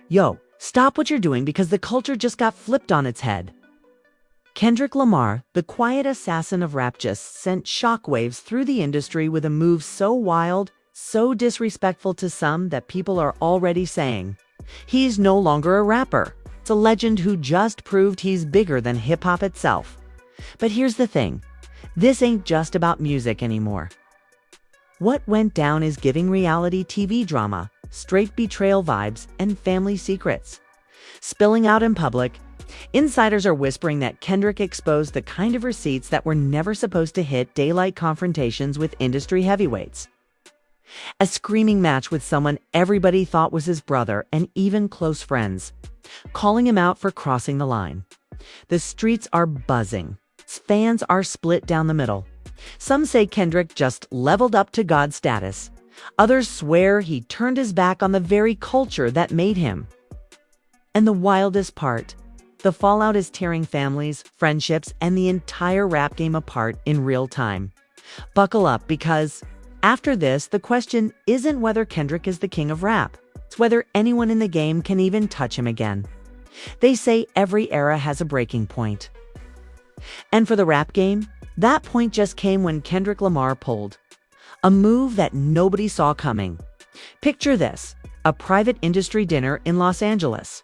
Yo, stop what you're doing because the culture just got flipped on its head. Kendrick Lamar, the quiet assassin of rap, just sent shockwaves through the industry with a move so wild, so disrespectful to some that people are already saying, he's no longer a rapper. It's a legend who just proved he's bigger than hip-hop itself. But here's the thing, this ain't just about music anymore. What went down is giving reality TV drama, straight betrayal vibes, and family secrets. Spilling out in public, insiders are whispering that Kendrick exposed the kind of receipts that were never supposed to hit daylight confrontations with industry heavyweights. A screaming match with someone everybody thought was his brother and even close friends, calling him out for crossing the line. The streets are buzzing. Fans are split down the middle. Some say Kendrick just leveled up to God status. Others swear he turned his back on the very culture that made him. And the wildest part, the fallout is tearing families, friendships, and the entire rap game apart in real time. Buckle up, because after this, the question isn't whether Kendrick is the king of rap. It's whether anyone in the game can even touch him again. They say every era has a breaking point. And for the rap game, that point just came when Kendrick Lamar pulled a move that nobody saw coming. Picture this, a private industry dinner in Los Angeles.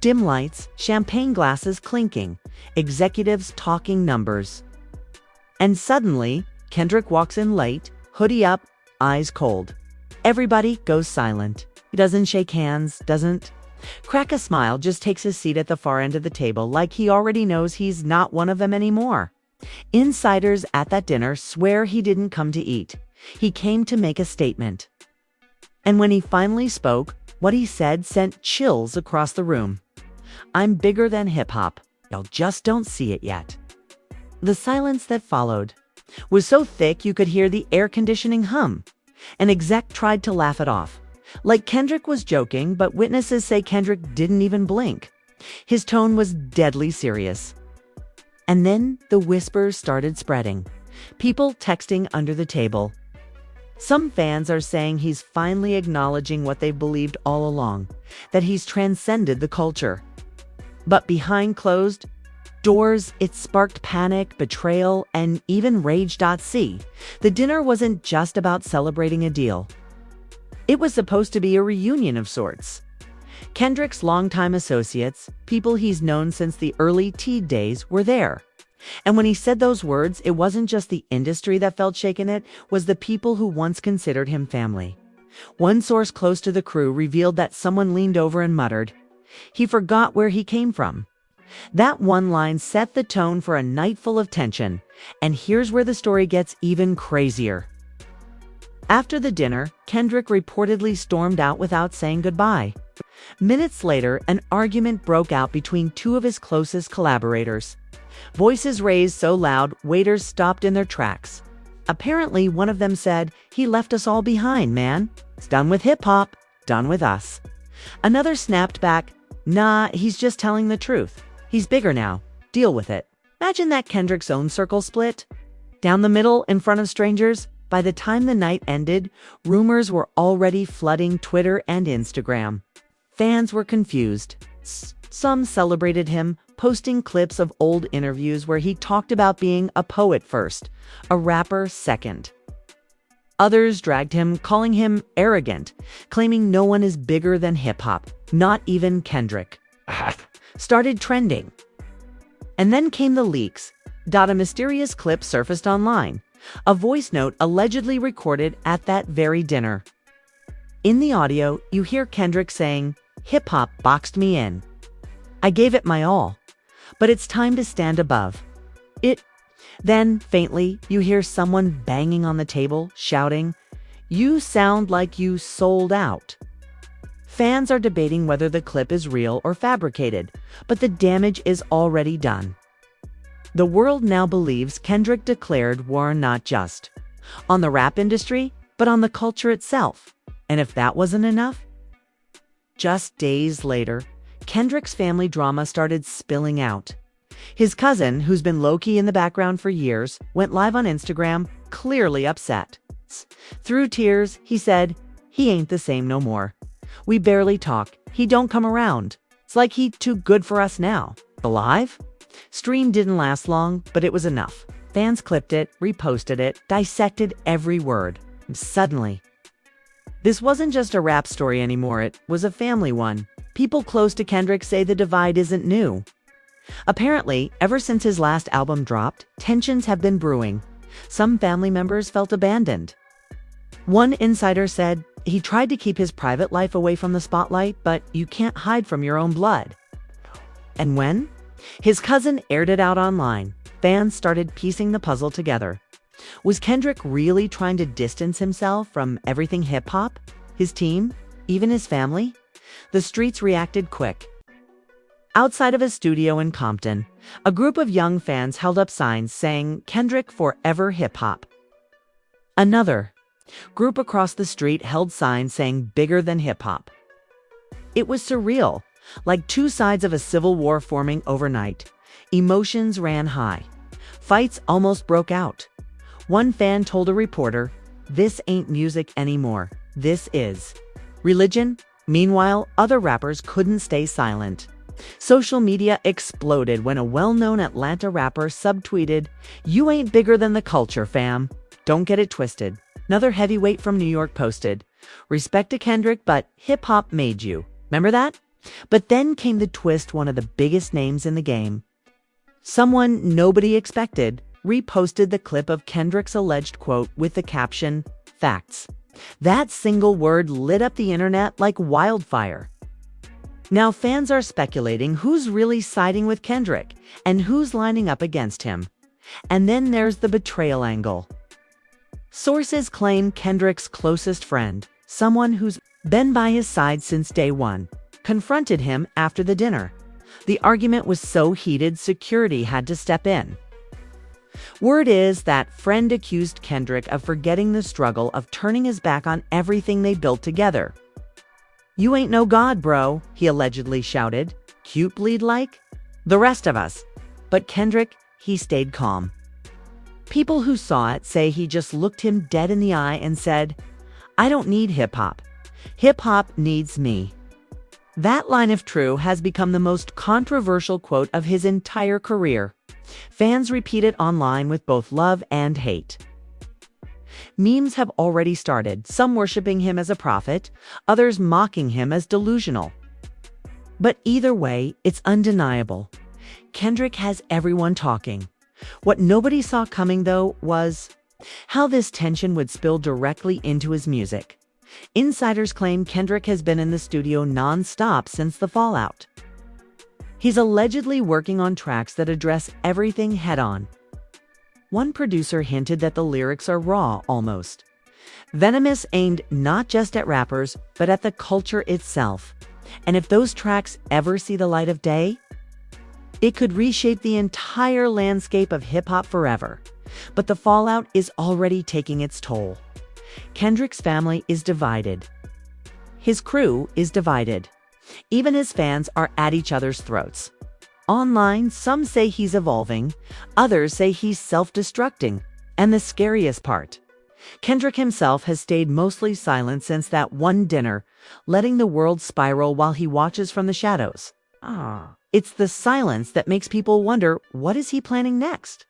Dim lights, champagne glasses clinking, executives talking numbers. And suddenly, Kendrick walks in late, hoodie up, eyes cold. Everybody goes silent. He doesn't shake hands, doesn't crack a smile, just takes his seat at the far end of the table like he already knows he's not one of them anymore. Insiders at that dinner swear he didn't come to eat. He came to make a statement. And when he finally spoke, what he said sent chills across the room. I'm bigger than hip-hop. Y'all just don't see it yet. The silence that followed was so thick you could hear the air conditioning hum. An exec tried to laugh it off, like Kendrick was joking, but witnesses say Kendrick didn't even blink. His tone was deadly serious. And then the whispers started spreading. People texting under the table. Some fans are saying he's finally acknowledging what they've believed all along, that he's transcended the culture. But behind closed doors, it sparked panic, betrayal, and even rage. The dinner wasn't just about celebrating a deal. It was supposed to be a reunion of sorts. Kendrick's longtime associates, people he's known since the early teen days, were there. And when he said those words, it wasn't just the industry that felt shaken, it was the people who once considered him family. One source close to the crew revealed that someone leaned over and muttered, he forgot where he came from. That one line set the tone for a night full of tension, and here's where the story gets even crazier. After the dinner, Kendrick reportedly stormed out without saying goodbye. Minutes later, an argument broke out between two of his closest collaborators. Voices raised so loud, waiters stopped in their tracks. Apparently, one of them said, he left us all behind, man. It's done with hip-hop, done with us. Another snapped back, nah, he's just telling the truth. He's bigger now. Deal with it. Imagine that Kendrick's own circle split. Down the middle, in front of strangers. By the time the night ended, rumors were already flooding Twitter and Instagram. Fans were confused. Some celebrated him, posting clips of old interviews where he talked about being a poet first, a rapper second. Others dragged him, calling him arrogant, claiming no one is bigger than hip-hop, not even Kendrick. Started trending. And then came the leaks. A mysterious clip surfaced online, a voice note allegedly recorded at that very dinner. In the audio, you hear Kendrick saying, hip-hop boxed me in. I gave it my all, but it's time to stand above it. Then, faintly, you hear someone banging on the table, shouting, you sound like you sold out. Fans are debating whether the clip is real or fabricated, but the damage is already done. The world now believes Kendrick declared war not just on the rap industry, but on the culture itself. And if that wasn't enough, just days later, Kendrick's family drama started spilling out. His cousin, who's been low-key in the background for years, went live on Instagram, clearly upset. Through tears, he said, he ain't the same no more. We barely talk. He don't come around. It's like he too good for us now. The live stream didn't last long, but it was enough. Fans clipped it, reposted it, dissected every word. And suddenly, this wasn't just a rap story anymore, it was a family one. People close to Kendrick say the divide isn't new. Apparently, ever since his last album dropped, tensions have been brewing. Some family members felt abandoned. One insider said he tried to keep his private life away from the spotlight, but you can't hide from your own blood. And when his cousin aired it out online, fans started piecing the puzzle together. Was Kendrick really trying to distance himself from everything hip-hop? His team? Even his family? The streets reacted quick. Outside of his studio in Compton, a group of young fans held up signs saying, "Kendrick Forever Hip Hop." Another group across the street held signs saying, "Bigger than hip hop." It was surreal, like two sides of a civil war forming overnight. Emotions ran high. Fights almost broke out. One fan told a reporter, "This ain't music anymore. This is religion." Meanwhile, other rappers couldn't stay silent. Social media exploded when a well-known Atlanta rapper subtweeted, "You ain't bigger than the culture, fam. Don't get it twisted." Another heavyweight from New York posted, "Respect to Kendrick, but hip-hop made you." Remember that? But then came the twist, one of the biggest names in the game. Someone nobody expected reposted the clip of Kendrick's alleged quote with the caption, "Facts." That single word lit up the internet like wildfire. Now fans are speculating who's really siding with Kendrick and who's lining up against him. And then there's the betrayal angle. Sources claim Kendrick's closest friend, someone who's been by his side since day one, confronted him after the dinner. The argument was so heated, security had to step in. Word is that friend accused Kendrick of forgetting the struggle, of turning his back on everything they built together. "You ain't no god, bro," he allegedly shouted. "Cute bleed like the rest of us." But Kendrick, he stayed calm. People who saw it say he just looked him dead in the eye and said, "I don't need hip-hop. Hip-hop needs me." That line, if true, has become the most controversial quote of his entire career. Fans repeat it online with both love and hate. Memes have already started, some worshiping him as a prophet, others mocking him as delusional. But either way, it's undeniable. Kendrick has everyone talking. What nobody saw coming, though, was how this tension would spill directly into his music. Insiders claim Kendrick has been in the studio non-stop since the fallout. He's allegedly working on tracks that address everything head-on. One producer hinted that the lyrics are raw, almost venomous, aimed not just at rappers, but at the culture itself. And if those tracks ever see the light of day, it could reshape the entire landscape of hip-hop forever. But the fallout is already taking its toll. Kendrick's family is divided. His crew is divided. Even his fans are at each other's throats. Online, some say he's evolving, others say he's self-destructing. And the scariest part, Kendrick himself has stayed mostly silent since that one dinner, letting the world spiral while he watches from the shadows. It's the silence that makes people wonder, what is he planning next?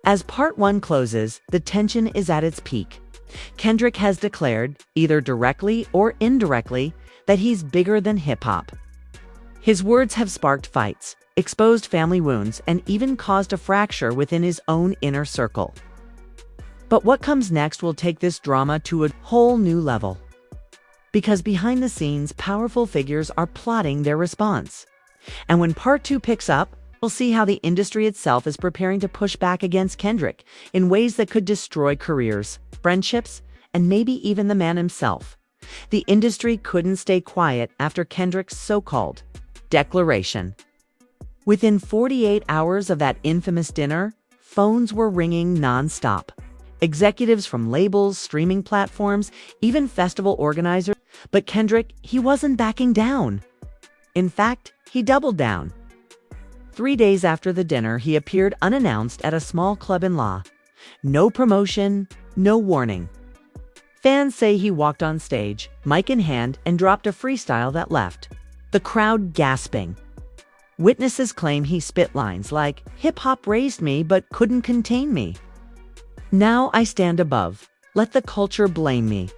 As part one closes, the tension is at its peak. Kendrick has declared, either directly or indirectly, that he's bigger than hip-hop. His words have sparked fights, exposed family wounds, and even caused a fracture within his own inner circle. But what comes next will take this drama to a whole new level. Because behind the scenes, powerful figures are plotting their response. And when part two picks up, we'll see how the industry itself is preparing to push back against Kendrick in ways that could destroy careers, friendships, and maybe even the man himself. The industry couldn't stay quiet after Kendrick's so-called declaration. Within 48 hours of that infamous dinner, phones were ringing non-stop. Executives from labels, streaming platforms, even festival organizers. But Kendrick, he wasn't backing down. In fact, he doubled down. 3 days after the dinner, he appeared unannounced at a small club in La. No promotion, no warning. Fans say he walked on stage, mic in hand, and dropped a freestyle that left the crowd gasping. Witnesses claim he spit lines like, "Hip-hop raised me but couldn't contain me. Now I stand above. Let the culture blame me."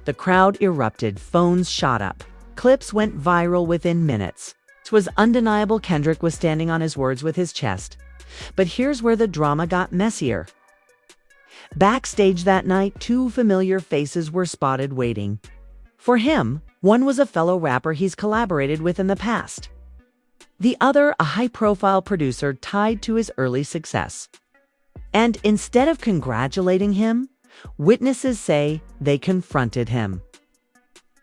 The crowd erupted, phones shot up. Clips went viral within minutes. It was undeniable Kendrick was standing on his words with his chest. But here's where the drama got messier. Backstage that night, two familiar faces were spotted waiting. For him, one was a fellow rapper he's collaborated with in the past. The other, a high-profile producer tied to his early success. And instead of congratulating him, witnesses say they confronted him.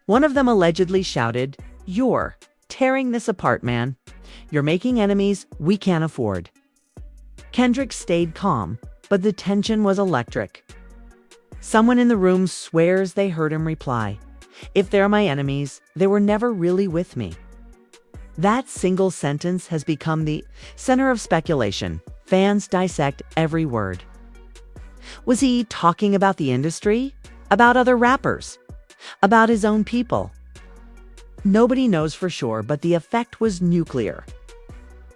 One of them allegedly shouted, "You're tearing this apart, man. You're making enemies we can't afford." Kendrick stayed calm, but the tension was electric. Someone in the room swears they heard him reply, "If they're my enemies, they were never really with me." That single sentence has become the center of speculation. Fans dissect every word. Was he talking about the industry? About other rappers? About his own people? Nobody knows for sure, but the effect was nuclear.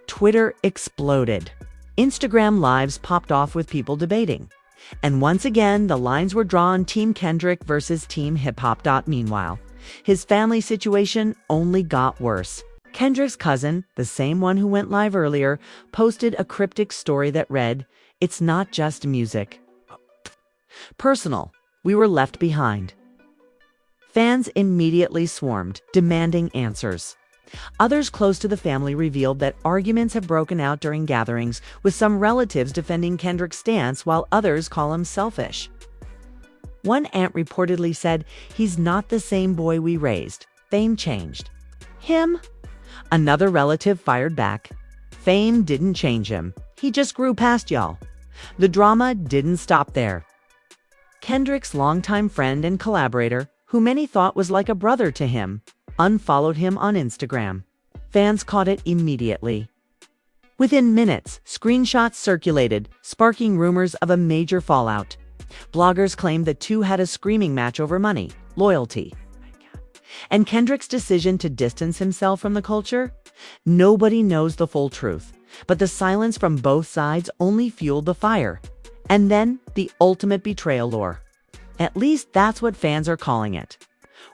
Twitter exploded. Instagram lives popped off with people debating. And once again, the lines were drawn Team Kendrick versus Team Hip Hop. Meanwhile, his family situation only got worse. Kendrick's cousin, the same one who went live earlier, posted a cryptic story that read, "It's not just music. Personal. We were left behind." Fans immediately swarmed, demanding answers. Others close to the family revealed that arguments have broken out during gatherings, with some relatives defending Kendrick's stance while others call him selfish. One aunt reportedly said, "He's not the same boy we raised. Fame changed him." Another relative fired back, "Fame didn't change him. He just grew past y'all." The drama didn't stop there. Kendrick's longtime friend and collaborator, who many thought was like a brother to him, unfollowed him on Instagram. Fans caught it immediately. Within minutes, screenshots circulated, sparking rumors of a major fallout. Bloggers claimed the two had a screaming match over money, loyalty, and Kendrick's decision to distance himself from the culture. Nobody knows the full truth, but the silence from both sides only fueled the fire. And then, the ultimate betrayal lore. At least that's what fans are calling it.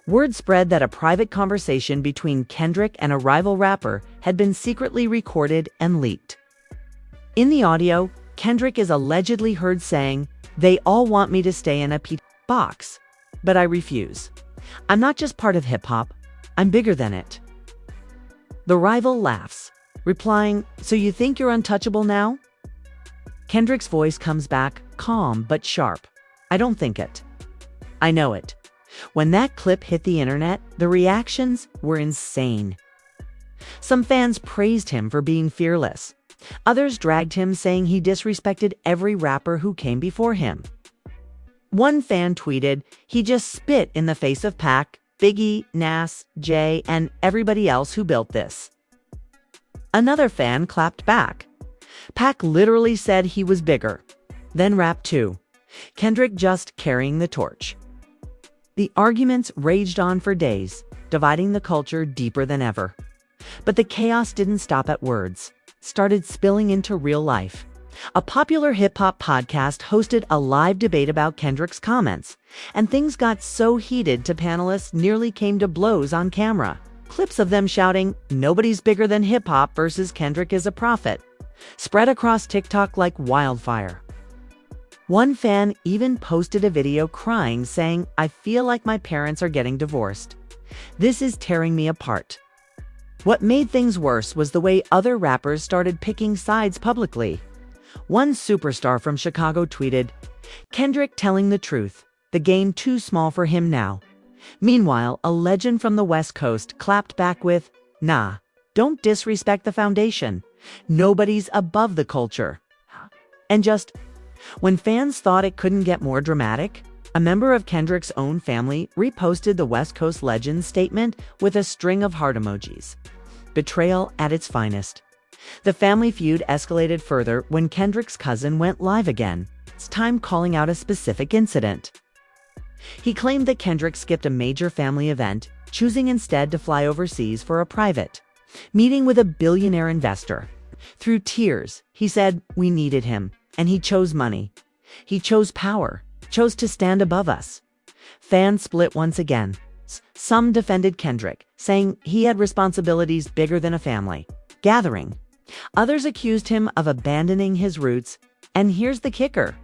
Word spread that a private conversation between Kendrick and a rival rapper had been secretly recorded and leaked. In the audio, Kendrick is allegedly heard saying, "They all want me to stay in a box, but I refuse. I'm not just part of hip-hop, I'm bigger than it." The rival laughs, replying, "So you think you're untouchable now?" Kendrick's voice comes back, calm but sharp. "I don't think it. I know it." When that clip hit the internet, the reactions were insane. Some fans praised him for being fearless. Others dragged him, saying he disrespected every rapper who came before him. One fan tweeted, "He just spit in the face of Pac, Biggie, Nas, Jay, and everybody else who built this." Another fan clapped back. Pac literally said he was bigger. Then rapped too. Kendrick just carrying the torch. The arguments raged on for days, dividing the culture deeper than ever. But the chaos didn't stop at words. It started spilling into real life. A popular hip-hop podcast hosted a live debate about Kendrick's comments, and things got so heated panelists nearly came to blows on camera. Clips of them shouting, "Nobody's bigger than hip-hop" versus "Kendrick is a prophet" spread across TikTok like wildfire. One fan even posted a video crying, saying, "I feel like my parents are getting divorced. This is tearing me apart." What made things worse was the way other rappers started picking sides publicly. One superstar from Chicago tweeted, "Kendrick telling the truth, the game too small for him now." Meanwhile, a legend from the West Coast clapped back with, "Nah, don't disrespect the foundation. Nobody's above the culture." And just when fans thought it couldn't get more dramatic, a member of Kendrick's own family reposted the West Coast legend's statement with a string of heart emojis. Betrayal at its finest. The family feud escalated further when Kendrick's cousin went live again, this time calling out a specific incident. He claimed that Kendrick skipped a major family event, choosing instead to fly overseas for a private meeting with a billionaire investor. Through tears, he said, "We needed him, and he chose money. He chose power, chose to stand above us." Fans split once again. Some defended Kendrick, saying he had responsibilities bigger than a family gathering. Others accused him of abandoning his roots, and here's the kicker.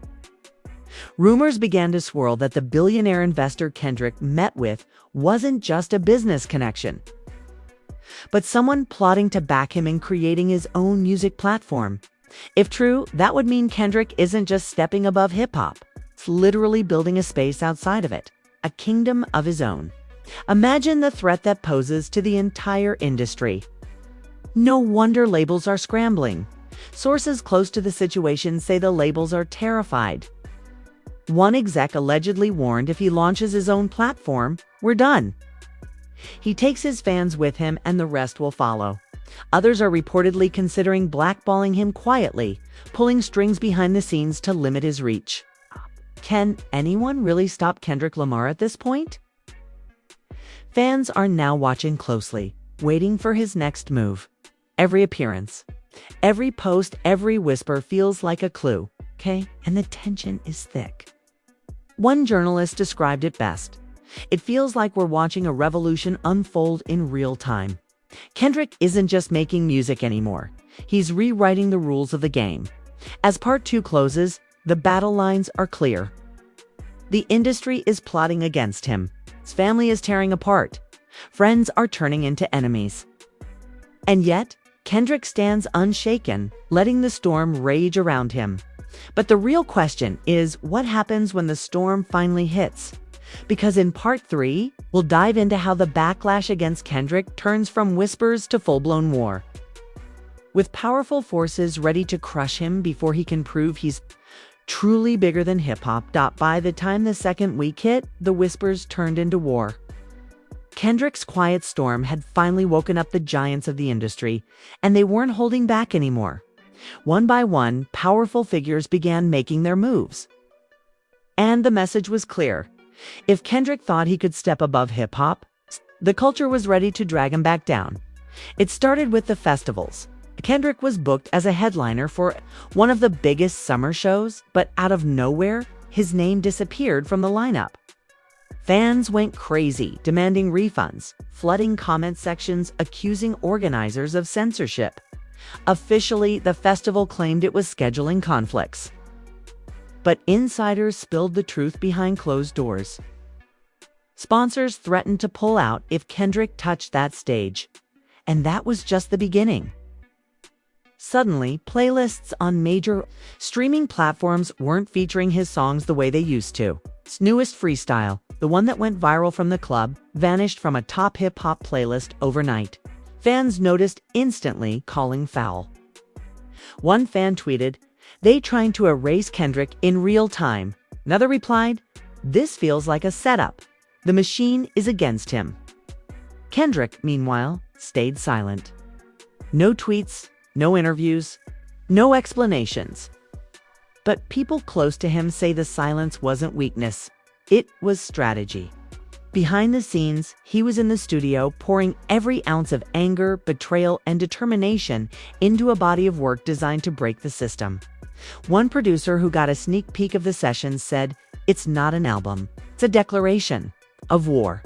Rumors began to swirl that the billionaire investor Kendrick met with wasn't just a business connection, but someone plotting to back him in creating his own music platform. If true, that would mean Kendrick isn't just stepping above hip-hop. It's literally building a space outside of it, a kingdom of his own. Imagine the threat that poses to the entire industry. No wonder labels are scrambling. Sources close to the situation say the labels are terrified. One exec allegedly warned if he launches his own platform, we're done. He takes his fans with him and the rest will follow. Others are reportedly considering blackballing him quietly, pulling strings behind the scenes to limit his reach. Can anyone really stop Kendrick Lamar at this point? Fans are now watching closely, waiting for his next move. Every appearance, every post, every whisper feels like a clue, okay? And the tension is thick. One journalist described it best. It feels like we're watching a revolution unfold in real time. Kendrick isn't just making music anymore. He's rewriting the rules of the game. As part 2 closes, the battle lines are clear. The industry is plotting against him. His family is tearing apart. Friends are turning into enemies. And yet, Kendrick stands unshaken, letting the storm rage around him. But the real question is, what happens when the storm finally hits? Because in part 3, we'll dive into how the backlash against Kendrick turns from whispers to full-blown war. With powerful forces ready to crush him before he can prove he's truly bigger than hip-hop. By the time the second week hit, the whispers turned into war. Kendrick's quiet storm had finally woken up the giants of the industry, and they weren't holding back anymore. One by one, powerful figures began making their moves. And the message was clear. If Kendrick thought he could step above hip-hop, the culture was ready to drag him back down. It started with the festivals. Kendrick was booked as a headliner for one of the biggest summer shows, but out of nowhere, his name disappeared from the lineup. Fans went crazy, demanding refunds, flooding comment sections, accusing organizers of censorship. Officially, the festival claimed it was scheduling conflicts. But insiders spilled the truth behind closed doors. Sponsors threatened to pull out if Kendrick touched that stage. And that was just the beginning. Suddenly, playlists on major streaming platforms weren't featuring his songs the way they used to. His newest freestyle, the one that went viral from the club, vanished from a top hip-hop playlist overnight. Fans noticed instantly, calling foul. One fan tweeted, "They trying to erase Kendrick in real time." Another replied, "This feels like a setup. The machine is against him." Kendrick, meanwhile, stayed silent. No tweets, no interviews, no explanations. But people close to him say the silence wasn't weakness. It was strategy. Behind the scenes, he was in the studio pouring every ounce of anger, betrayal, and determination into a body of work designed to break the system. One producer who got a sneak peek of the sessions said, "It's not an album, it's a declaration of war."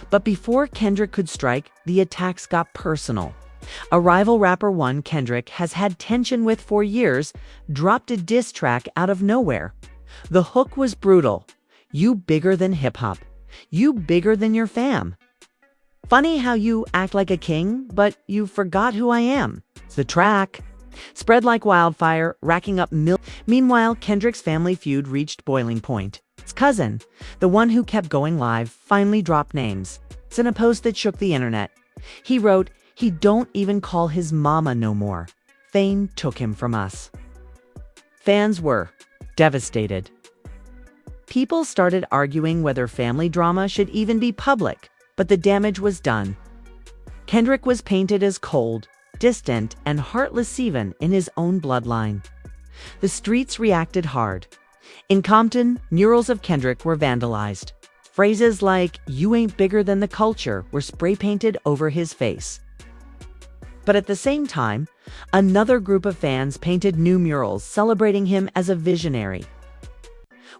But before Kendrick could strike, the attacks got personal. A rival rapper one Kendrick has had tension with for years dropped a diss track out of nowhere. The hook was brutal. "You bigger than hip-hop. You bigger than your fam. Funny how you act like a king, but you forgot who I am." The track spread like wildfire, racking up Meanwhile, Kendrick's family feud reached boiling point. His cousin, the one who kept going live, finally dropped names. It's in a post that shook the internet. He wrote, "He don't even call his mama no more. Fame took him from us." Fans were devastated. People started arguing whether family drama should even be public, but the damage was done. Kendrick was painted as cold, distant, and heartless even in his own bloodline. The streets reacted hard. In Compton, murals of Kendrick were vandalized. Phrases like, "You ain't bigger than the culture," were spray painted over his face. But at the same time, another group of fans painted new murals celebrating him as a visionary.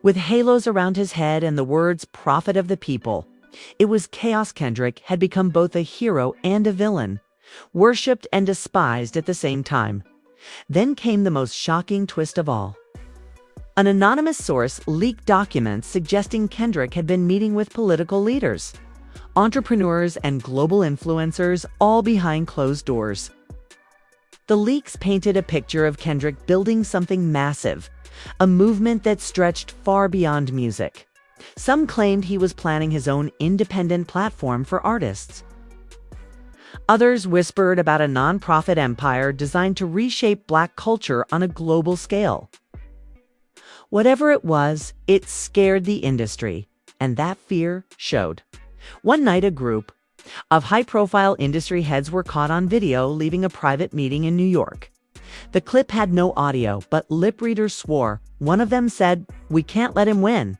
With halos around his head and the words "prophet of the people," it was Chaos Kendrick had become both a hero and a villain, worshipped and despised at the same time. Then came the most shocking twist of all. An anonymous source leaked documents suggesting Kendrick had been meeting with political leaders, entrepreneurs, and global influencers, all behind closed doors. The leaks painted a picture of Kendrick building something massive, a movement that stretched far beyond music. Some claimed he was planning his own independent platform for artists. Others whispered about a nonprofit empire designed to reshape Black culture on a global scale. Whatever it was, it scared the industry, and that fear showed. One night, a group of high-profile industry heads were caught on video leaving a private meeting in New York. The clip had no audio, but lip readers swore. One of them said, "We can't let him win."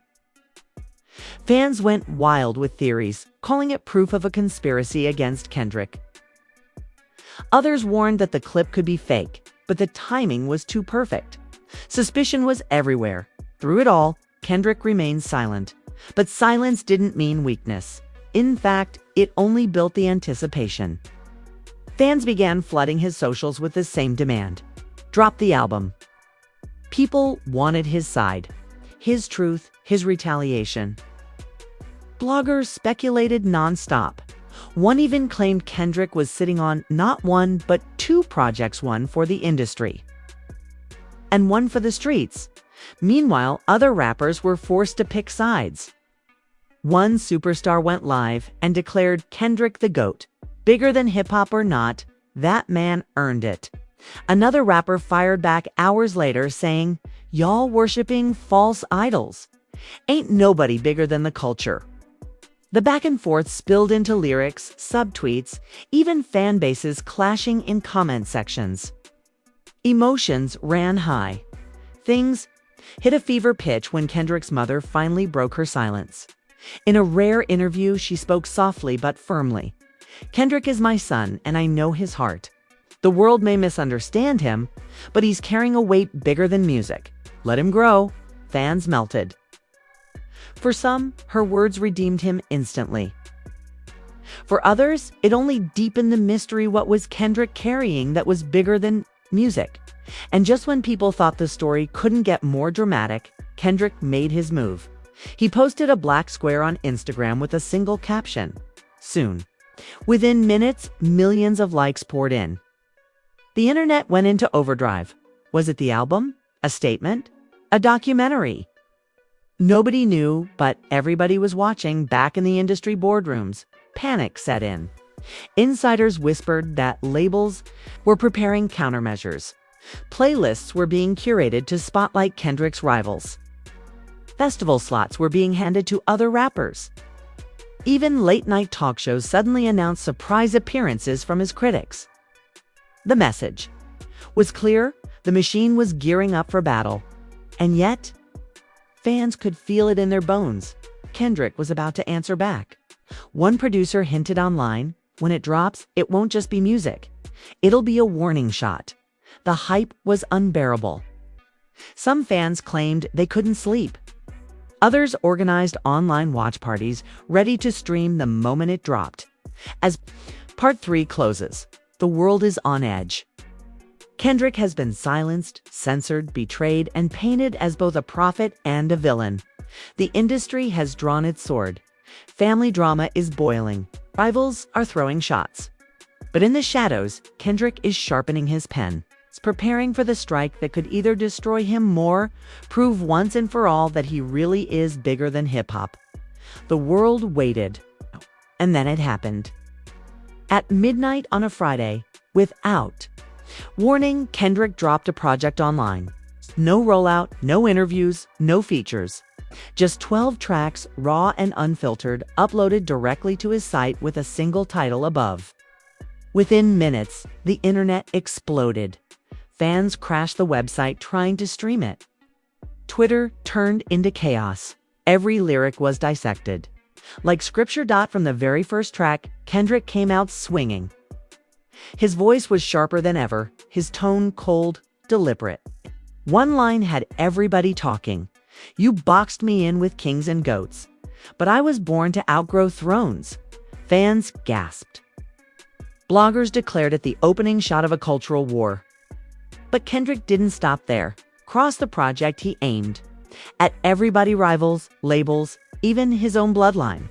Fans went wild with theories, calling it proof of a conspiracy against Kendrick. Others warned that the clip could be fake, but the timing was too perfect. Suspicion was everywhere. Through it all, Kendrick remained silent. But silence didn't mean weakness. In fact, it only built the anticipation. Fans began flooding his socials with the same demand: drop the album. People wanted his side, his truth, his retaliation. Bloggers speculated nonstop. One even claimed Kendrick was sitting on not one, but two projects, one for the industry and one for the streets. Meanwhile, other rappers were forced to pick sides. One superstar went live and declared Kendrick the GOAT. Bigger than hip-hop or not, that man earned it. Another rapper fired back hours later saying, "Y'all worshiping false idols. Ain't nobody bigger than the culture." The back and forth spilled into lyrics, subtweets, even fan bases clashing in comment sections. Emotions ran high. Things hit a fever pitch when Kendrick's mother finally broke her silence. In a rare interview, she spoke softly but firmly. "Kendrick is my son, and I know his heart. The world may misunderstand him, but he's carrying a weight bigger than music. Let him grow." Fans melted. For some, her words redeemed him instantly. For others, it only deepened the mystery. What was Kendrick carrying that was bigger than music? And just when people thought the story couldn't get more dramatic, Kendrick made his move. He posted a black square on Instagram with a single caption: "Soon." Within minutes, millions of likes poured in. The internet went into overdrive. Was it the album? A statement? A documentary? Nobody knew, but everybody was watching. Back in the industry boardrooms, panic set in. Insiders whispered that labels were preparing countermeasures. Playlists were being curated to spotlight Kendrick's rivals. Festival slots were being handed to other rappers. Even late-night talk shows suddenly announced surprise appearances from his critics. The message was clear: the machine was gearing up for battle. And yet, fans could feel it in their bones. Kendrick was about to answer back. One producer hinted online, "When it drops, it won't just be music. It'll be a warning shot." The hype was unbearable. Some fans claimed they couldn't sleep. Others organized online watch parties, ready to stream the moment it dropped. As Part 3 closes, the world is on edge. Kendrick has been silenced, censored, betrayed, and painted as both a prophet and a villain. The industry has drawn its sword. Family drama is boiling. Rivals are throwing shots. But in the shadows, Kendrick is sharpening his pen. He's preparing for the strike that could either destroy him more, prove once and for all that he really is bigger than hip-hop. The world waited, and then it happened. At midnight on a Friday, without warning, Kendrick dropped a project online. No rollout, no interviews, no features. Just 12 tracks, raw and unfiltered, uploaded directly to his site with a single title above. Within minutes, the internet exploded. Fans crashed the website trying to stream it. Twitter turned into chaos. Every lyric was dissected. Like scripture. From the very first track, Kendrick came out swinging. His voice was sharper than ever, his tone cold, deliberate. One line had everybody talking. You boxed me in with kings and goats, but I was born to outgrow thrones. Fans gasped. Bloggers declared it the opening shot of a cultural war. But Kendrick didn't stop there. Across the project, he aimed at everybody, rivals, labels, even his own bloodline.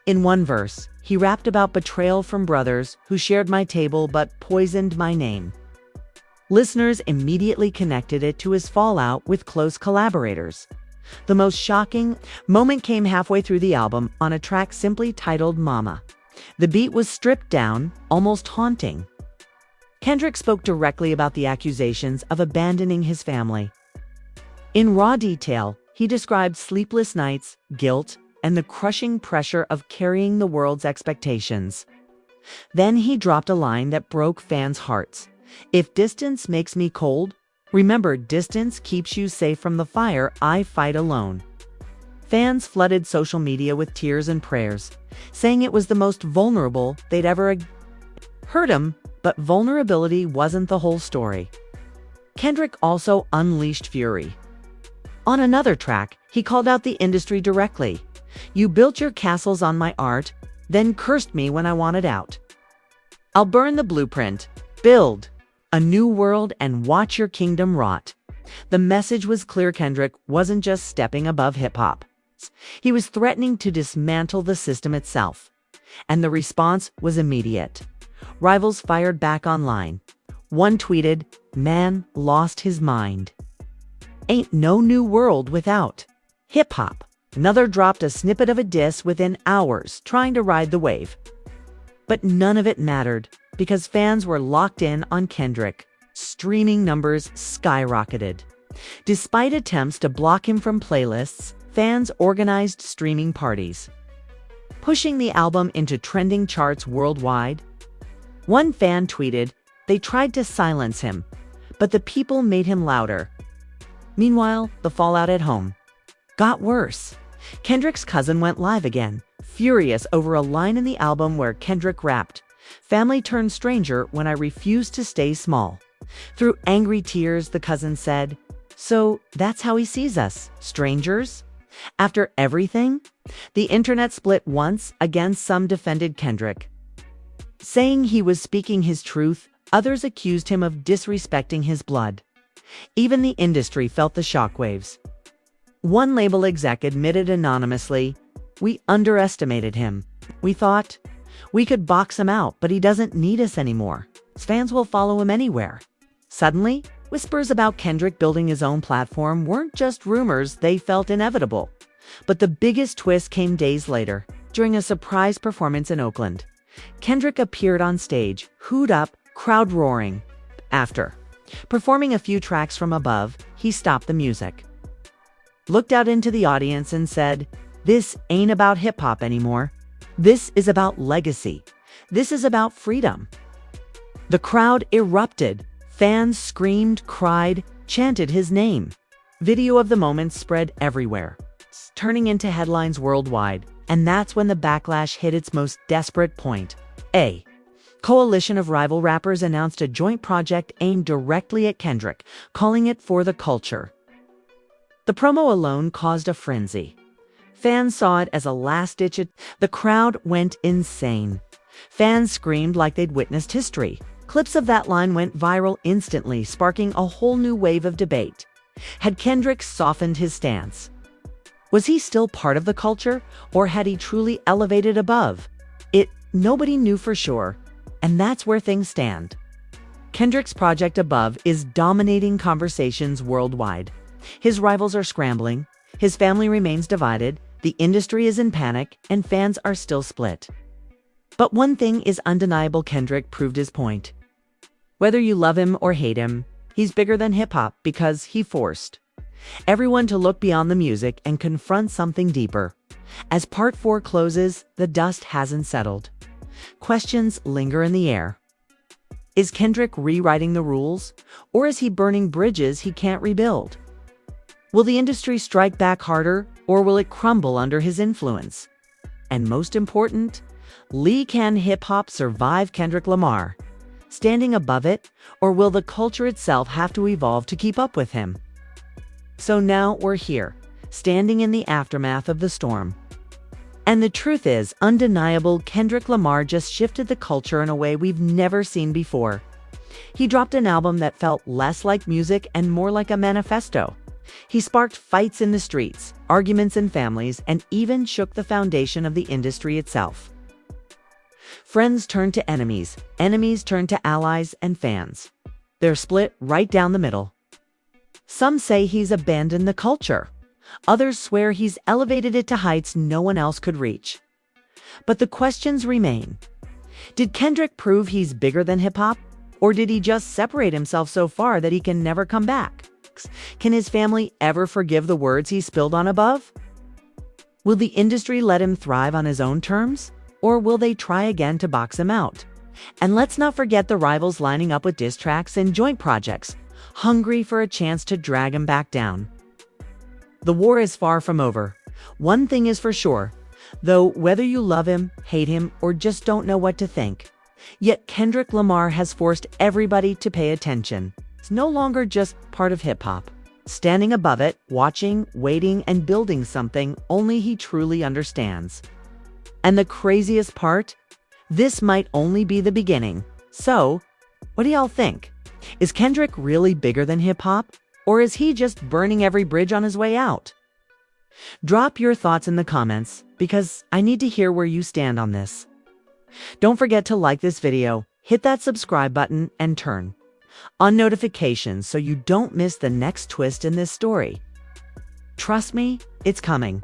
In one verse, he rapped about betrayal from brothers who shared my table but poisoned my name. Listeners immediately connected it to his fallout with close collaborators. The most shocking moment came halfway through the album on a track simply titled Mama. The beat was stripped down, almost haunting. Kendrick spoke directly about the accusations of abandoning his family. In raw detail, he described sleepless nights, guilt, and the crushing pressure of carrying the world's expectations. Then he dropped a line that broke fans' hearts. If distance makes me cold, remember distance keeps you safe from the fire I fight alone. Fans flooded social media with tears and prayers, saying it was the most vulnerable they'd ever heard him, but vulnerability wasn't the whole story. Kendrick also unleashed fury. On another track, he called out the industry directly. You built your castles on my art, then cursed me when I wanted out. I'll burn the blueprint, build a new world, and watch your kingdom rot. The message was clear. Kendrick wasn't just stepping above hip-hop. He was threatening to dismantle the system itself. And the response was immediate. Rivals fired back online. One tweeted, "Man lost his mind. Ain't no new world without hip-hop." Another dropped a snippet of a diss within hours, trying to ride the wave. But none of it mattered, because fans were locked in on Kendrick. Streaming numbers skyrocketed. Despite attempts to block him from playlists, fans organized streaming parties, pushing the album into trending charts worldwide. One fan tweeted, "They tried to silence him, but the people made him louder." Meanwhile, the fallout at home got worse. Kendrick's cousin went live again, furious over a line in the album where Kendrick rapped, "Family turned stranger when I refused to stay small." Through angry tears, the cousin said, "So that's how he sees us, strangers?" After everything, the internet split once. Again, some defended Kendrick, saying he was speaking his truth. Others accused him of disrespecting his blood. Even the industry felt the shockwaves. One label exec admitted anonymously, "We underestimated him. We thought we could box him out, but he doesn't need us anymore. Fans will follow him anywhere." Suddenly, whispers about Kendrick building his own platform weren't just rumors, they felt inevitable. But the biggest twist came days later, during a surprise performance in Oakland. Kendrick appeared on stage, hooed up, crowd roaring. After performing a few tracks from above, he stopped the music, looked out into the audience and said, "This ain't about hip-hop anymore. This is about legacy. This is about freedom." The crowd erupted. Fans screamed, cried, chanted his name. Video of the moment spread everywhere, turning into headlines worldwide. And that's when the backlash hit its most desperate point. A coalition of rival rappers announced a joint project aimed directly at Kendrick, calling it For the Culture. The promo alone caused a frenzy. Fans saw it as a last-ditch attempt. The crowd went insane. Fans screamed like they'd witnessed history. Clips of that line went viral instantly, sparking a whole new wave of debate. Had Kendrick softened his stance? Was he still part of the culture, or had he truly elevated above it? Nobody knew for sure, and that's where things stand. Kendrick's project Above is dominating conversations worldwide. His rivals are scrambling, his family remains divided, the industry is in panic, and fans are still split. But one thing is undeniable: Kendrick proved his point. Whether you love him or hate him, he's bigger than hip-hop because he forced everyone to look beyond the music and confront something deeper. As Part 4 closes, the dust hasn't settled. Questions linger in the air. Is Kendrick rewriting the rules, or is he burning bridges he can't rebuild? Will the industry strike back harder, or will it crumble under his influence? And most important, can hip-hop survive Kendrick Lamar? Standing above it, or will the culture itself have to evolve to keep up with him? So now we're here, standing in the aftermath of the storm. And the truth is, undeniable, Kendrick Lamar just shifted the culture in a way we've never seen before. He dropped an album that felt less like music and more like a manifesto. He sparked fights in the streets, arguments in families, and even shook the foundation of the industry itself. Friends turned to enemies, enemies turned to allies and fans. They're split right down the middle. Some say he's abandoned the culture. Others swear he's elevated it to heights no one else could reach. But the questions remain. Did Kendrick prove he's bigger than hip-hop? Or did he just separate himself so far that he can never come back? Can his family ever forgive the words he spilled on Above? Will the industry let him thrive on his own terms? Or will they try again to box him out? And let's not forget the rivals lining up with diss tracks and joint projects, hungry for a chance to drag him back down. The war is far from over. One thing is for sure, though, whether you love him, hate him, or just don't know what to think, yet Kendrick Lamar has forced everybody to pay attention. It's no longer just part of hip-hop. Standing above it, watching, waiting, and building something only he truly understands. And the craziest part? This might only be the beginning. So, what do y'all think? Is Kendrick really bigger than hip-hop? Or is he just burning every bridge on his way out? Drop your thoughts in the comments, because I need to hear where you stand on this. Don't forget to like this video, hit that subscribe button, and turn on notifications so you don't miss the next twist in this story. Trust me, it's coming.